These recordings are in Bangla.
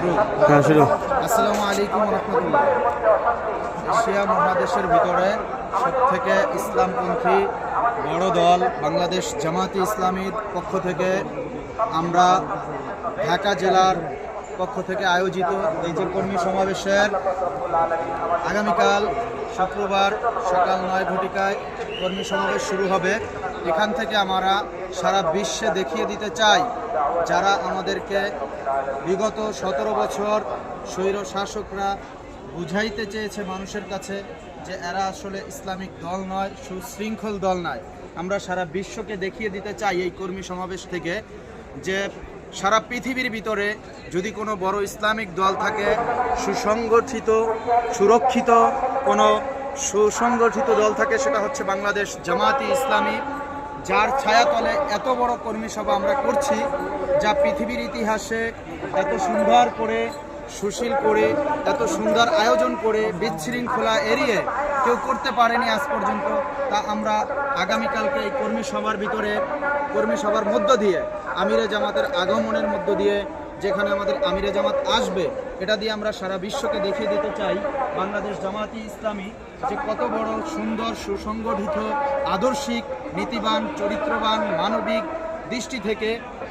হ্যাঁ শুরু। আসসালামু আলাইকুম রহমতুল্লাহ। এশিয়া মহাদেশের ভিতরে সবথেকে ইসলামপন্থী বড় দল বাংলাদেশ জামাতে ইসলামীর পক্ষ থেকে আমরা ঢাকা জেলার পক্ষ থেকে আয়োজিত এই যে কর্মী সমাবেশের আগামীকাল শুক্রবার সকাল 9 ঘটিকায় কর্মী সমাবেশ শুরু হবে। এখান থেকে আমরা সারা বিশ্বে দেখিয়ে দিতে চাই, যারা আমাদেরকে বিগত 17 বছর স্বৈর শাসকরা বুঝাইতে চেয়েছে মানুষের কাছে যে এরা আসলে ইসলামিক দল নয়, সুশৃঙ্খল দল নয়। আমরা সারা বিশ্বকে দেখিয়ে দিতে চাই এই কর্মী সমাবেশ থেকে যে সারা পৃথিবীর ভিতরে যদি কোনো বড় ইসলামিক দল থাকে, সুসংগঠিত সুরক্ষিত কোনো সুসংগঠিত দল থাকে, সেটা হচ্ছে বাংলাদেশ জামাতে ইসলামী, যার ছায়াতলে এত বড় কর্মী সভা আমরা করছি, যা পৃথিবীর ইতিহাসে এত সুন্দর করে সুশীল করে এত সুন্দর আয়োজন করে বিশৃঙ্খলা এড়িয়ে কেউ করতে পারেনি আজ পর্যন্ত। তা আমরা আগামীকালকে এই কর্মী সভার ভিতরে কর্মী সভার মধ্য দিয়ে আমিরে জামাতের আগমনের মধ্য দিয়ে যেখানে আমাদের আমিরে জামাত আসবে, এটা দিয়ে আমরা সারা বিশ্বকে দেখিয়ে দিতে চাই বাংলাদেশ জামাতে ইসলামী যে কত বড় সুন্দর সুসংগঠিত আদর্শিক নীতিবান চরিত্রবান মানবিক দৃষ্টি থেকে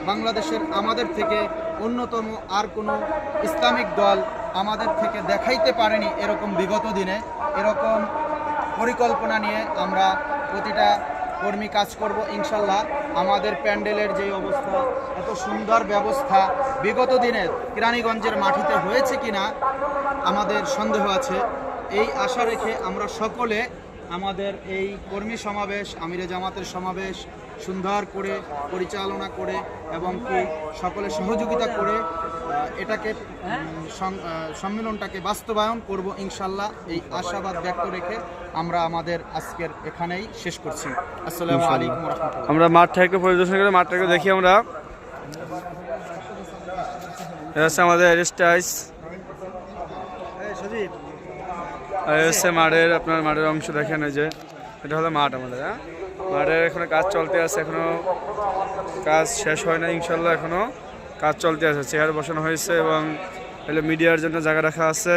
বাংলাদেশের আমাদের থেকে অন্যতম আর কোনো ইসলামিক দল আমাদের থেকে দেখাইতে পারেনি। এরকম বিগত দিনে এরকম পরিকল্পনা নিয়ে আমরা প্রতিটা কর্মী কাজ করব ইনশাল্লাহ। আমাদের প্যান্ডেলের যে অবস্থা, এত সুন্দর ব্যবস্থা বিগত দিনে কেরানীগঞ্জের মাটিতে হয়েছে কিনা আমাদের সন্দেহ আছে। এই আশা রেখে আমরা সকলে আমাদের এই কর্মী সমাবেশ আমিরে জামাতের সমাবেশ সুন্দর করে পরিচালনা করে এবং কি সকলে সহযোগিতা করে এটাকে সম্মেলনটাকে বাস্তবায়ন করব ইনশাল্লাহ। এই আশাবাদ ব্যক্ত রেখে আমরা আমাদের আজকের এখানেই শেষ করছি। আসসালামু আলাইকুম রাহমাতুল্লাহ। আমরা মাঠটাকে পরিদর্শন করে মাঠটাকে দেখি আমরা। এটা হচ্ছে আমাদের স্টাইস, আর হচ্ছে মাঠের আপনার মাঠের অংশ দেখেন। এই যে এটা হলো মাঠ আমাদের, হ্যাঁ মাঠের এখনো কাজ চলতে আছে, এখনো কাজ শেষ হয় না ইনশাল্লাহ, এখনো কাজ চলতে আছে। চেয়ার বসানো হয়েছে এবং মিডিয়ার জন্য জায়গা রাখা আছে।